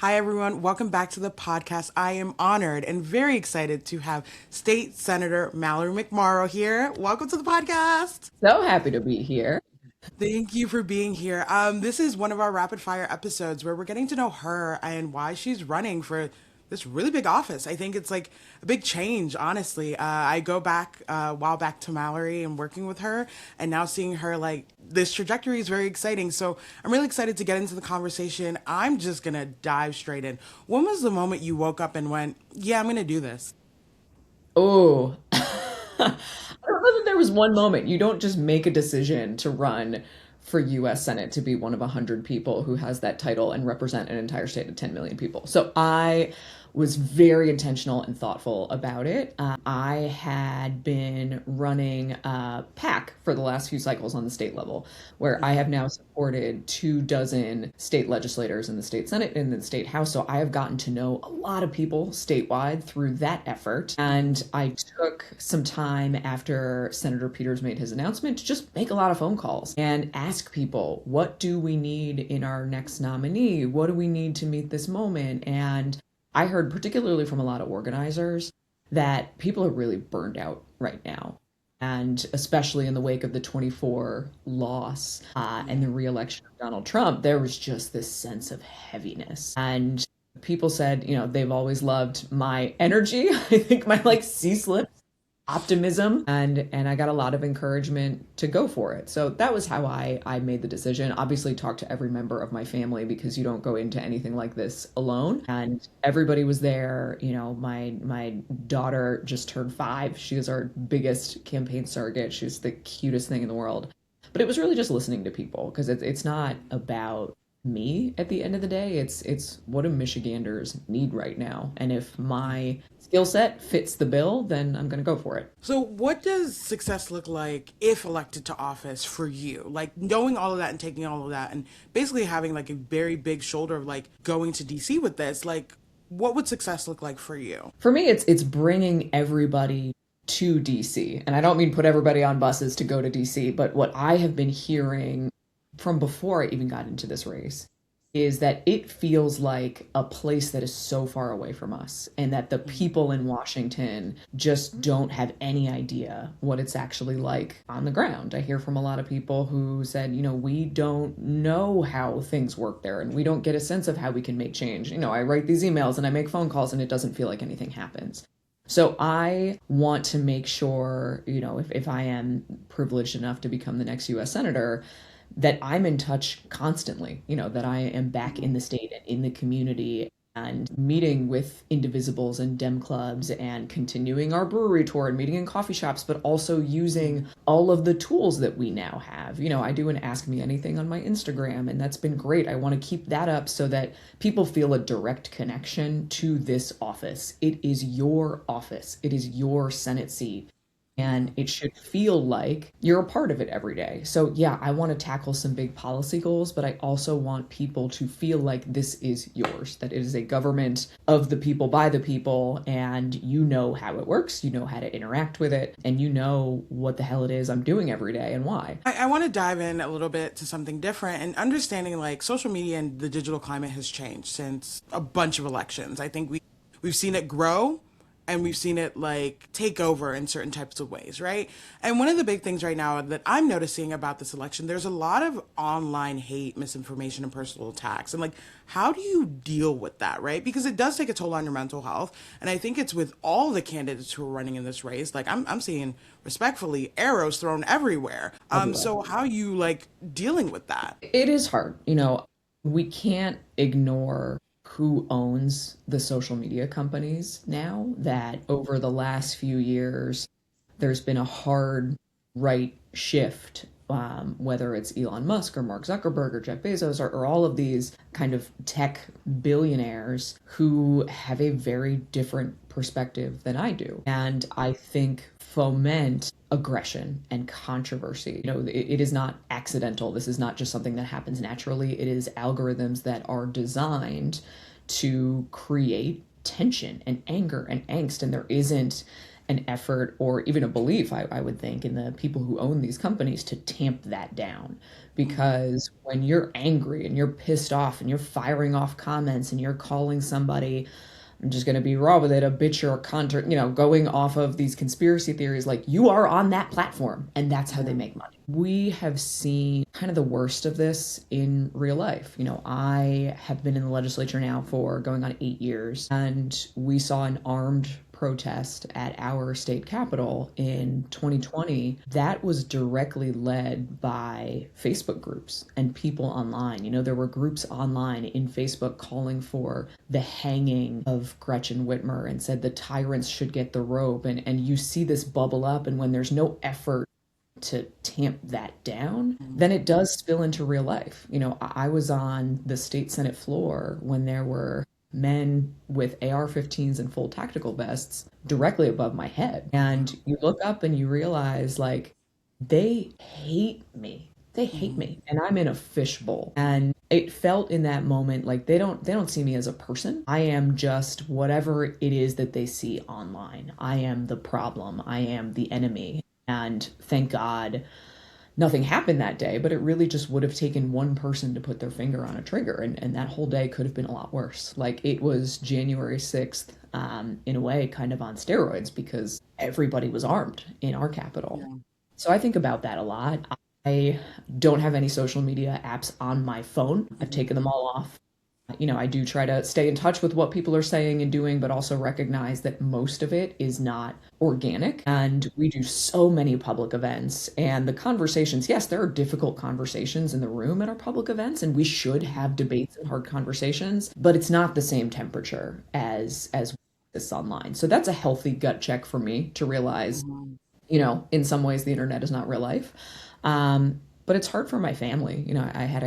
Hi, everyone. Welcome back to the podcast. I am honored and very excited to have State Senator Mallory McMorrow here. Welcome to the podcast. So happy to be here. Thank you for being here. This is one of our rapid fire episodes where we're getting to know her and why she's running for this really big office. I think it's like a big change, honestly. I go back a while back to Mallory and working with her, and now seeing her like this trajectory is very exciting. So I'm really excited to get into the conversation. I'm just gonna dive straight in. When was the moment you woke up and went, "Yeah, I'm gonna do this"? Oh, I don't know that there was one moment. You don't just make a decision to run for US Senate to be one of 100 people who has that title and represent an entire state of 10 million people. So I was very intentional and thoughtful about it. I had been running a PAC for the last few cycles on the state level, where I have now supported 24 state legislators in the state Senate and the state House. So I have gotten to know a lot of people statewide through that effort. And I took some time after Senator Peters made his announcement to just make a lot of phone calls and ask people, what do we need in our next nominee? What do we need to meet this moment? And I heard, particularly from a lot of organizers, that people are really burned out right now. And especially in the wake of the 24 loss and the reelection of Donald Trump, there was just this sense of heaviness. And people said, they've always loved my energy. I think my ceaseless optimism, and I got a lot of encouragement to go for it. So that was how I made the decision. Obviously talked to every member of my family because you don't go into anything like this alone. And everybody was there. My daughter just turned 5. She is our biggest campaign surrogate. She's the cutest thing in the world. But it was really just listening to people, because it's not about me at the end of the day. It's what do Michiganders need right now, and if my skill set fits the bill, then I'm going to go for it. So, what does success look like if elected to office for you? Like knowing all of that and taking all of that, and basically having like a very big shoulder of like going to DC with this. Like, what would success look like for you? For me, it's bringing everybody to DC, and I don't mean put everybody on buses to go to DC, but what I have been hearing from before I even got into this race is that it feels like a place that is so far away from us, and that the people in Washington just don't have any idea what it's actually like on the ground. I hear from a lot of people who said, we don't know how things work there, and we don't get a sense of how we can make change. I write these emails and I make phone calls and it doesn't feel like anything happens. So I want to make sure, if I am privileged enough to become the next US Senator, that I'm in touch constantly, that I am back in the state and in the community and meeting with indivisibles and Dem clubs and continuing our brewery tour and meeting in coffee shops, but also using all of the tools that we now have. I do an Ask Me Anything on my Instagram, and that's been great. I want to keep that up so that people feel a direct connection to this office. It is your office. It is your Senate seat. And it should feel like you're a part of it every day. So yeah, I want to tackle some big policy goals, but I also want people to feel like this is yours, that it is a government of the people, by the people, and you know how it works, you know how to interact with it, and you know what the hell it is I'm doing every day and why. I want to dive in a little bit to something different and understanding like social media and the digital climate has changed since a bunch of elections. I think we've seen it grow and we've seen it like take over in certain types of ways, right? And one of the big things right now that I'm noticing about this election, there's a lot of online hate, misinformation, and personal attacks. And like, how do you deal with that, right? Because it does take a toll on your mental health. And I think it's with all the candidates who are running in this race. Like, I'm seeing respectfully arrows thrown everywhere. So how are you like dealing with that? It is hard. We can't ignore who owns the social media companies now, that over the last few years, there's been a hard right shift, whether it's Elon Musk or Mark Zuckerberg or Jeff Bezos or all of these kind of tech billionaires who have a very different perspective than I do. And I think foment aggression and controversy. It is not accidental. This is not just something that happens naturally. It is algorithms that are designed to create tension and anger and angst. And there isn't an effort or even a belief, I would think, in the people who own these companies to tamp that down. Because when you're angry and you're pissed off and you're firing off comments and you're calling somebody, I'm just going to be raw with it, a bitch or a cunt, going off of these conspiracy theories, like you are on that platform and that's how they make money. We have seen kind of the worst of this in real life. I have been in the legislature now for going on 8 years, and we saw an armed protest at our state capitol in 2020 that was directly led by Facebook groups and people online. There were groups online in Facebook calling for the hanging of Gretchen Whitmer and said the tyrants should get the rope. And you see this bubble up, and when there's no effort to tamp that down, then it does spill into real life. I was on the state Senate floor when there were men with AR-15s and full tactical vests directly above my head. And you look up and you realize, like, they hate me. They hate me. And I'm in a fishbowl. And it felt in that moment like they don't see me as a person. I am just whatever it is that they see online. I am the problem. I am the enemy. And thank God nothing happened that day, but it really just would have taken one person to put their finger on a trigger, and that whole day could have been a lot worse. Like, it was January 6th, in a way, kind of on steroids, because everybody was armed in our capital. Yeah. So I think about that a lot. I don't have any social media apps on my phone. I've taken them all off. I do try to stay in touch with what people are saying and doing, but also recognize that most of it is not organic. And we do so many public events, and the conversations, yes, there are difficult conversations in the room at our public events, and we should have debates and hard conversations, but it's not the same temperature as this online. So that's a healthy gut check for me to realize, in some ways the internet is not real life. But it's hard for my family. I had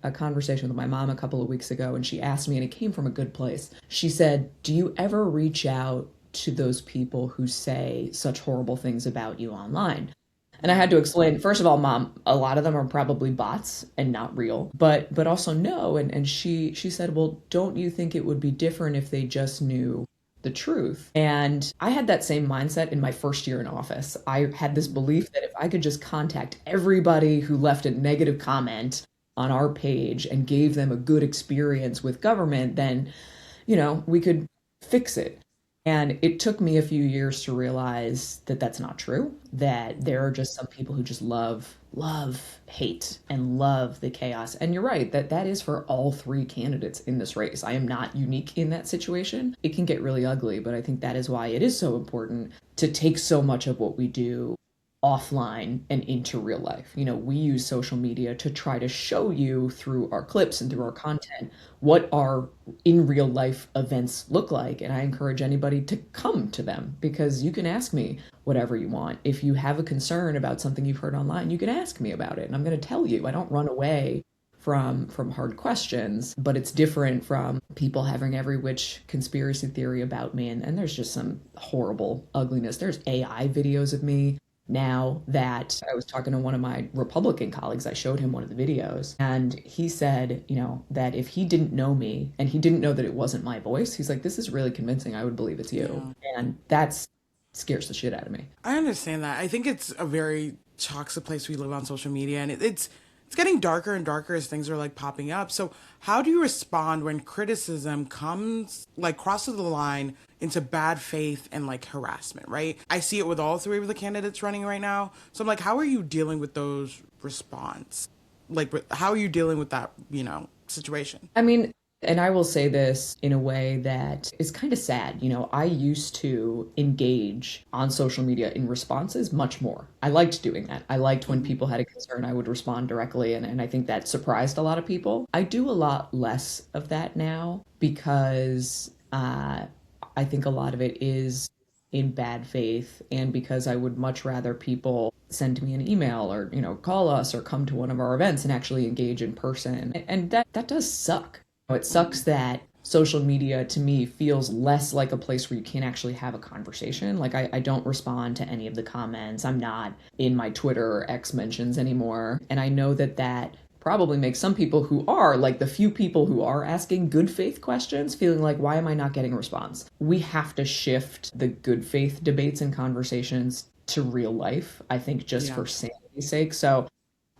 a conversation with my mom a couple of weeks ago, and she asked me, and it came from a good place. She said, "Do you ever reach out to those people who say such horrible things about you online?" And I had to explain, first of all, Mom, a lot of them are probably bots and not real, but also no. And she said, "Well, don't you think it would be different if they just knew the truth?" And I had that same mindset in my first year in office. I had this belief that if I could just contact everybody who left a negative comment on our page and gave them a good experience with government, then, we could fix it. And it took me a few years to realize that that's not true, that there are just some people who just love hate and love the chaos. And you're right, that is for all three candidates in this race. I am not unique in that situation. It can get really ugly, but I think that is why it is so important to take so much of what we do offline and into real life. We use social media to try to show you through our clips and through our content what our in real life events look like. And I encourage anybody to come to them, because you can ask me whatever you want. If you have a concern about something you've heard online, you can ask me about it, and I'm going to tell you. I don't run away from hard questions, but it's different from people having every which conspiracy theory about me. And there's just some horrible ugliness. There's AI videos of me now that I was talking to one of my Republican colleagues. I showed him one of the videos, and he said, that if he didn't know me and he didn't know that it wasn't my voice, he's like, "This is really convincing. I would believe it's you." Yeah. And that scares the shit out of me. I understand that. I think it's a very toxic place we live on social media, and it's getting darker and darker as things are like popping up. So how do you respond when criticism crosses the line into bad faith and like harassment, right? I see it with all three of the candidates running right now. So I'm like, how are you dealing with those response? Like, how are you dealing with that, situation? I mean, and I will say this in a way that is kind of sad. I used to engage on social media in responses much more. I liked doing that. I liked when people had a concern, I would respond directly. And I think that surprised a lot of people. I do a lot less of that now, because I think a lot of it is in bad faith, and because I would much rather people send me an email or, call us or come to one of our events and actually engage in person. And that does suck. It sucks that social media, to me, feels less like a place where you can actually have a conversation. Like, I don't respond to any of the comments. I'm not in my Twitter or X mentions anymore. And I know that probably make some people who are, like the few people who are asking good faith questions, feeling like, why am I not getting a response? We have to shift the good faith debates and conversations to real life, I think, just Yeah. for sanity's sake. So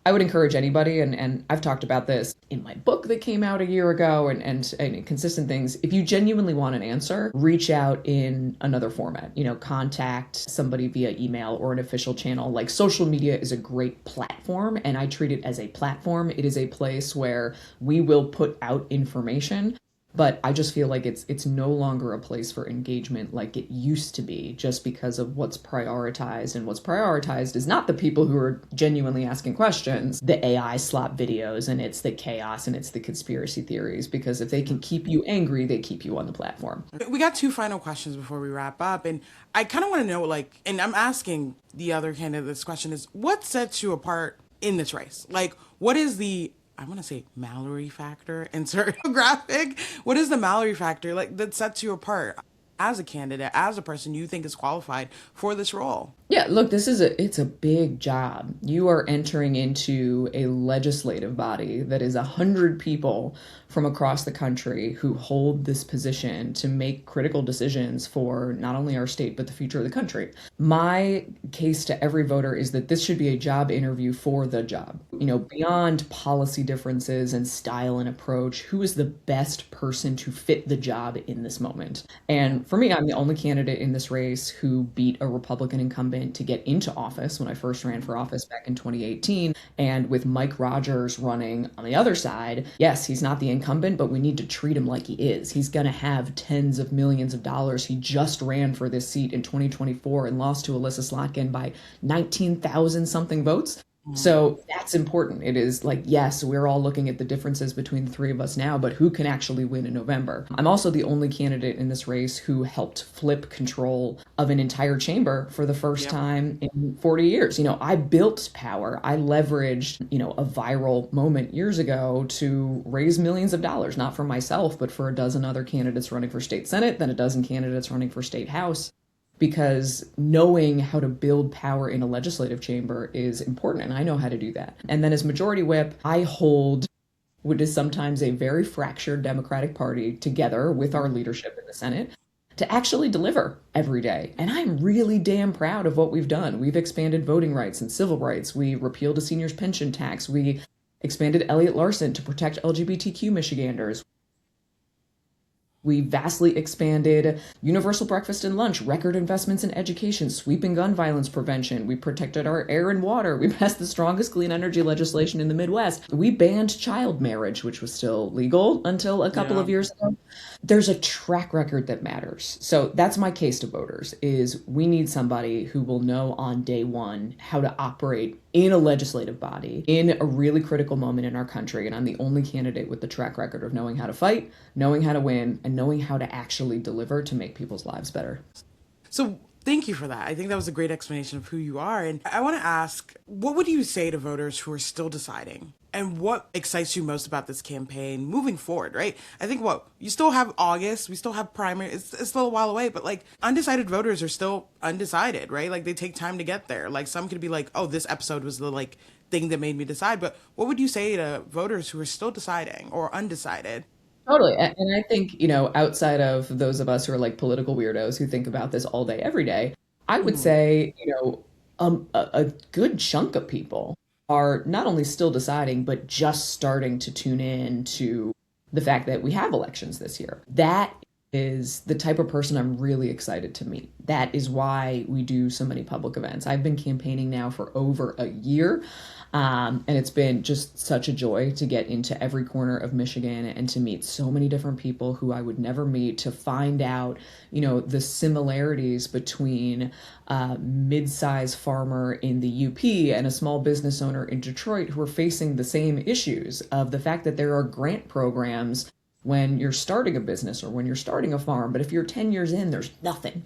I would encourage anybody, and I've talked about this in my book that came out a year ago, and consistent things. If you genuinely want an answer, reach out in another format. Contact somebody via email or an official channel. Like, social media is a great platform, and I treat it as a platform. It is a place where we will put out information. But I just feel like it's no longer a place for engagement like it used to be, just because of what's prioritized. And what's prioritized is not the people who are genuinely asking questions, the AI slop videos, and it's the chaos and it's the conspiracy theories. Because if they can keep you angry, they keep you on the platform. We got two final questions before we wrap up. And I kind of want to know, like, and I'm asking the other candidate this question is, what sets you apart in this race? Like, what is the, I want to say Mallory factor, insert graphic. What is the Mallory factor like that sets you apart as a candidate, as a person you think is qualified for this role? Yeah, look, it's a big job. You are entering into a legislative body that is 100 people from across the country who hold this position to make critical decisions for not only our state, but the future of the country. My case to every voter is that this should be a job interview for the job. Beyond policy differences and style and approach, who is the best person to fit the job in this moment? And for me, I'm the only candidate in this race who beat a Republican incumbent to get into office when I first ran for office back in 2018. And with Mike Rogers running on the other side, yes, he's not the incumbent, but we need to treat him like he is. He's going to have tens of millions of dollars. He just ran for this seat in 2024 and lost to Alyssa Slotkin by 19,000 something votes. So that's important. It is like, yes, we're all looking at the differences between the three of us now, but who can actually win in November? I'm also the only candidate in this race who helped flip control of an entire chamber for the first time in 40 years. I built power. I leveraged, a viral moment years ago to raise millions of dollars, not for myself, but for a dozen other candidates running for state Senate, then a dozen candidates running for state House. Because knowing how to build power in a legislative chamber is important, and I know how to do that. And then as majority whip, I hold what is sometimes a very fractured Democratic Party together with our leadership in the Senate to actually deliver every day. And I'm really damn proud of what we've done. We've expanded voting rights and civil rights. We repealed a seniors pension tax. We expanded Elliott Larson to protect LGBTQ Michiganders. We vastly expanded universal breakfast and lunch, record investments in education, sweeping gun violence prevention. We protected our air and water. We passed the strongest clean energy legislation in the Midwest. We banned child marriage, which was still legal until a couple of years ago. There's a track record that matters. So that's my case to voters, is we need somebody who will know on day one how to operate in a legislative body in a really critical moment in our country. And I'm the only candidate with the track record of knowing how to fight, knowing how to win, and knowing how to actually deliver to make people's lives better. So thank you for that. I think that was a great explanation of who you are. And I want to ask, what would you say to voters who are still deciding? And what excites you most about this campaign moving forward, right? I think you still have August, we still have primary, it's still a while away, but like undecided voters are still undecided, right? Like they take time to get there. Like some could be like, oh, this episode was the like thing that made me decide. But what would you say to voters who are still deciding or undecided? Totally. And I think, outside of those of us who are like political weirdos who think about this all day, every day, I would say, a good chunk of people are not only still deciding, but just starting to tune in to the fact that we have elections this year. That is the type of person I'm really excited to meet. That is why we do so many public events. I've been campaigning now for over a year. And it's been just such a joy to get into every corner of Michigan and to meet so many different people who I would never meet, to find out, the similarities between a mid-sized farmer in the UP and a small business owner in Detroit who are facing the same issues of the fact that there are grant programs when you're starting a business or when you're starting a farm. But if you're 10 years in, there's nothing.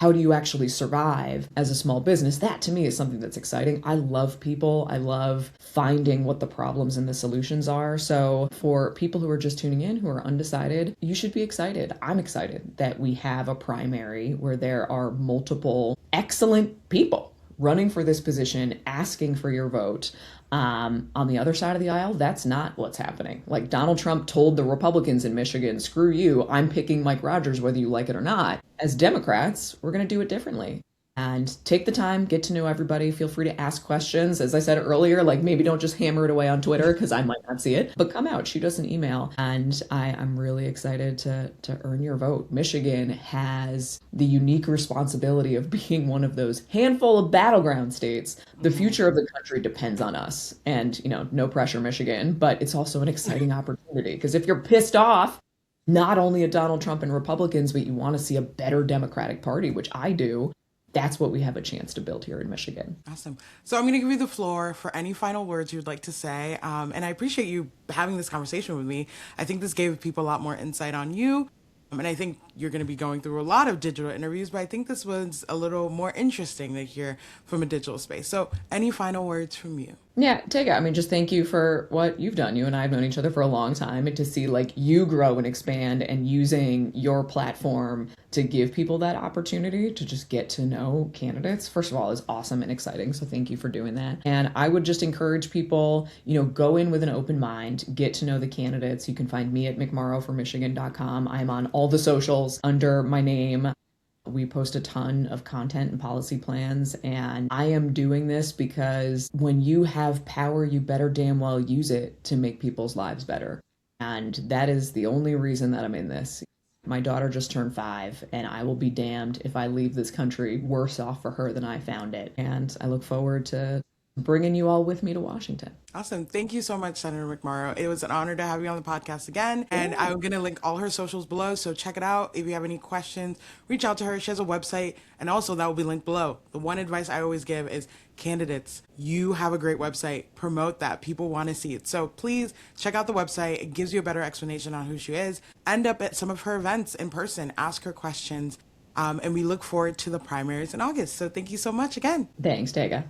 How do you actually survive as a small business? That to me is something that's exciting. I love people. I love finding what the problems and the solutions are. So for people who are just tuning in, who are undecided, you should be excited. I'm excited that we have a primary where there are multiple excellent people running for this position, asking for your vote. On the other side of the aisle, that's not what's happening. Like Donald Trump told the Republicans in Michigan, screw you, I'm picking Mike Rogers whether you like it or not. As Democrats, we're going to do it differently. And take the time, get to know everybody. Feel free to ask questions. As I said earlier, like maybe don't just hammer it away on Twitter because I might not see it, but come out, shoot us an email. And I'm really excited to earn your vote. Michigan has the unique responsibility of being one of those handful of battleground states. The future of the country depends on us. And, no pressure, Michigan, but it's also an exciting opportunity because if you're pissed off, not only at Donald Trump and Republicans, but you want to see a better Democratic Party, which I do, that's what we have a chance to build here in Michigan. Awesome. So I'm going to give you the floor for any final words you'd like to say. And I appreciate you having this conversation with me. I think this gave people a lot more insight on you. And I think you're going to be going through a lot of digital interviews, but I think this was a little more interesting to hear from a digital space. So any final words from you? Yeah, Tega, I mean, just thank you for what you've done. You and I have known each other for a long time, and to see like you grow and expand and using your platform to give people that opportunity to just get to know candidates, first of all, is awesome and exciting. So thank you for doing that. And I would just encourage people, go in with an open mind, get to know the candidates. You can find me at mcmorrowformichigan.com. I'm on all the socials under my name. We post a ton of content and policy plans, and I am doing this because when you have power, you better damn well use it to make people's lives better. And that is the only reason that I'm in this. My daughter just turned 5, and I will be damned if I leave this country worse off for her than I found it. And I look forward to bringing you all with me to Washington. Awesome. Thank you so much, Senator McMorrow. It was an honor to have you on the podcast again. And I'm going to link all her socials below. So check it out. If you have any questions, reach out to her. She has a website. And also that will be linked below. The one advice I always give is candidates, you have a great website. Promote that. People want to see it. So please check out the website. It gives you a better explanation on who she is. End up at some of her events in person. Ask her questions. And we look forward to the primaries in August. So thank you so much again. Thanks, Tega.